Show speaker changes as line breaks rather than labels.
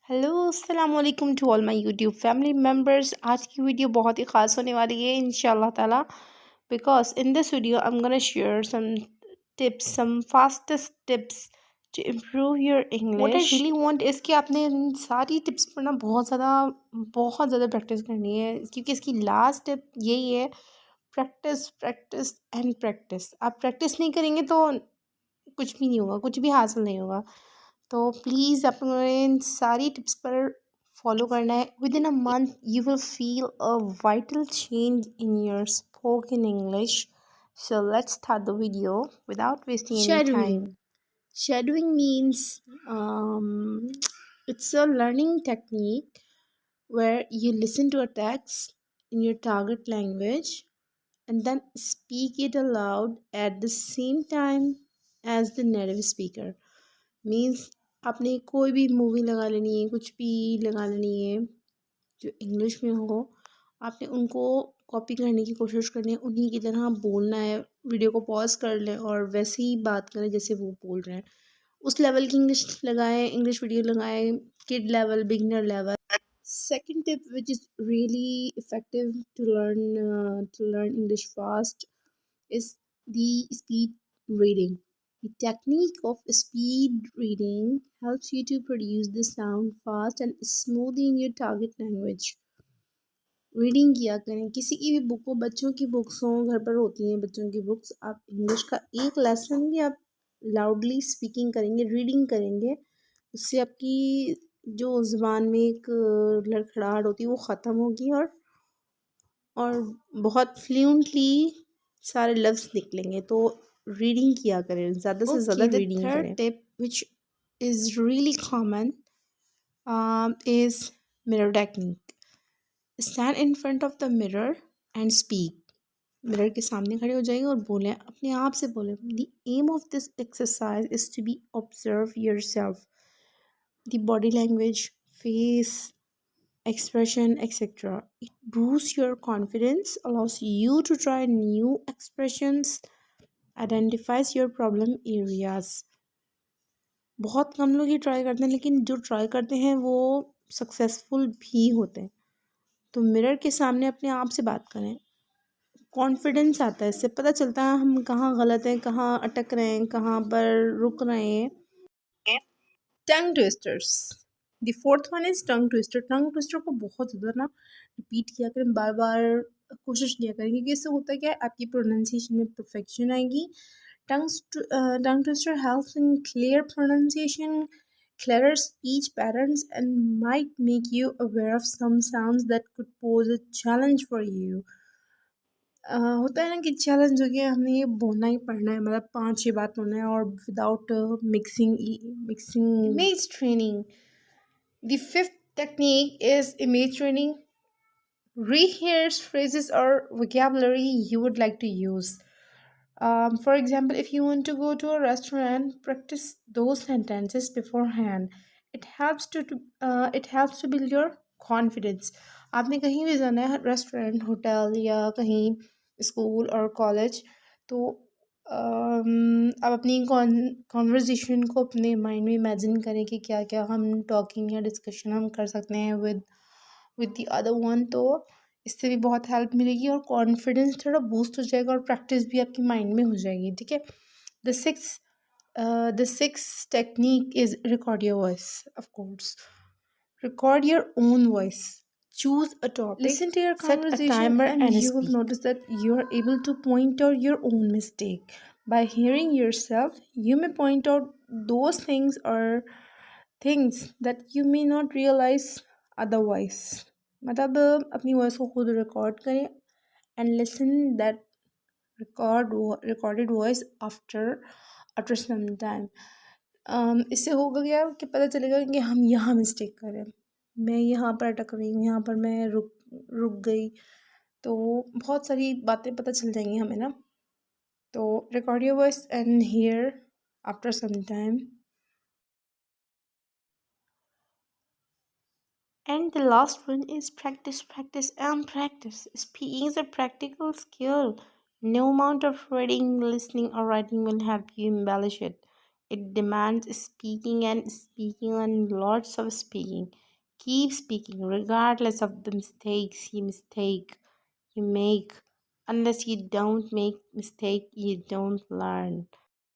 Hello अस्सलाम वालेकुम to all my YouTube family members. आज की वीडियो बहुत ही ख़ास होने वाली है इंशाल्लाह ताला, because in this video I am gonna share some tips, some fastest tips to improve your English. What I really want is कि आपने इन सारी टिप्स पर ना बहुत ज़्यादा प्रैक्टिस करनी है, क्योंकि इसकी लास्ट टिप यही है, प्रैक्टिस प्रैक्टिस एंड प्रैक्टिस। आप प्रैक्टिस नहीं करेंगे तो कुछ भी नहीं होगा, कुछ भी हासिल नहीं होगा। तो प्लीज़ आपने इन सारी टिप्स पर फॉलो करना है। With in a month you will feel a vital change in your spoken English. So let's start the video without wasting any time. Shadowing means um, it's a learning technique where you listen to a text in your target language and then speak it aloud at the same time as the native speaker. Means आपने कोई भी movie लगा लेनी है, कुछ भी लगा लेनी है जो इंग्लिश में हो, आपने उनको कॉपी करने की कोशिश करनी है, उन्हीं की तरह बोलना है। वीडियो को पॉज कर लें और वैसे ही बात करें जैसे वो बोल रहे हैं। उस लेवल की इंग्लिश लगाएं, इंग्लिश वीडियो लगाएं, kid level, beginner level. Second tip, which is really effective to learn English fast, is the speed reading. The technique of speed reading helps you to produce the sound fast and smoothly in your target language. Reading किया करें, किसी की भी book हो, बच्चों की books हों, घर पर होती हैं बच्चों की बुक्स, आप इंग्लिश का एक लेसन भी आप लाउडली स्पीकिंग करेंगे, रीडिंग करेंगे, उससे आपकी जो ज़ुबान में एक लड़खड़ाहट होती है वो ख़त्म होगी और बहुत फ्लुएंटली सारे लफ्ज़ निकलेंगे। तो रीडिंग किया करें, ज़्यादा से ज़्यादा रीडिंग करें। Third tip which is really common is mirror technique. Stand in front of the mirror and speak. Mirror के सामने खड़े हो जाइए और बोलें, अपने आप से बोलें। The aim of this exercise is to be observe yourself, the body language, face expression, etc. It boosts your confidence, allows you to try new expressions, identifies your problem areas. बहुत कम लोग ये try करते हैं, लेकिन जो try करते हैं वो सक्सेसफुल भी होते हैं। तो मिरर के सामने अपने आप से बात करें, कॉन्फिडेंस आता है, इससे पता चलता है हम कहाँ गलत हैं, कहाँ अटक रहे हैं, कहाँ पर रुक रहे हैं। टंग twisters, the fourth one is tongue twister. Tongue twister को बहुत ज़्यादा ना रिपीट किया करें, बार बार कोशिश किया करें, क्योंकि इससे होता क्या है, आपकी प्रोनाउंसिएशन में परफेक्शन आएगी। Tongue twister helps in clear pronunciation, clearer speech patterns, and might make you aware of some sounds that could pose a challenge for you. होता है ना कि चैलेंज हो गया, हमें ये बोलना ही पड़ना है, मतलब 5-6 बात बोलना है और without mixing image training. The fifth technique is image training. Rehearse phrases or vocabulary you would like to use. For example, if you want to go to a restaurant, practice those sentences beforehand. It helps to build your confidence. आपने कहीं भी जाना है, restaurant, hotel या कहीं school और college, तो आप अपनी कॉन्वर्जेशन को अपने माइंड में इमेजिन करें कि क्या क्या हम टॉकिंग या डिस्कशन हम कर सकते हैं विद द अदर वन। तो इससे भी बहुत हेल्प मिलेगी और कॉन्फिडेंस थोड़ा बूस्ट हो जाएगा और प्रैक्टिस भी आपकी माइंड में हो जाएगी। ठीक है। The six technique is record your voice. Of course, record your own voice. Choose a topic, listen to your conversation, set a timer, and you will notice that you are able to point out your own mistake. By hearing yourself, you may point out those things or things that you may not realize otherwise. मतलब अपनी voice को खुद record करें and listen that recorded voice after some time. इससे होगा क्या कि पता चलेगा कि हम यहाँ मिस्टेक करें, मैं यहाँ पर अटक रही हूँ, यहाँ पर मैं रुक गई, तो बहुत सारी बातें पता चल जाएंगी हमें ना। तो record your voice and hear after some time. And the last one is practice, practice, and practice. Speaking is a practical skill. No amount of reading, listening, or writing will help you embellish it. It demands speaking and speaking and lots of speaking. Keep speaking regardless of the mistakes you make. Unless you don't make mistake, you don't learn.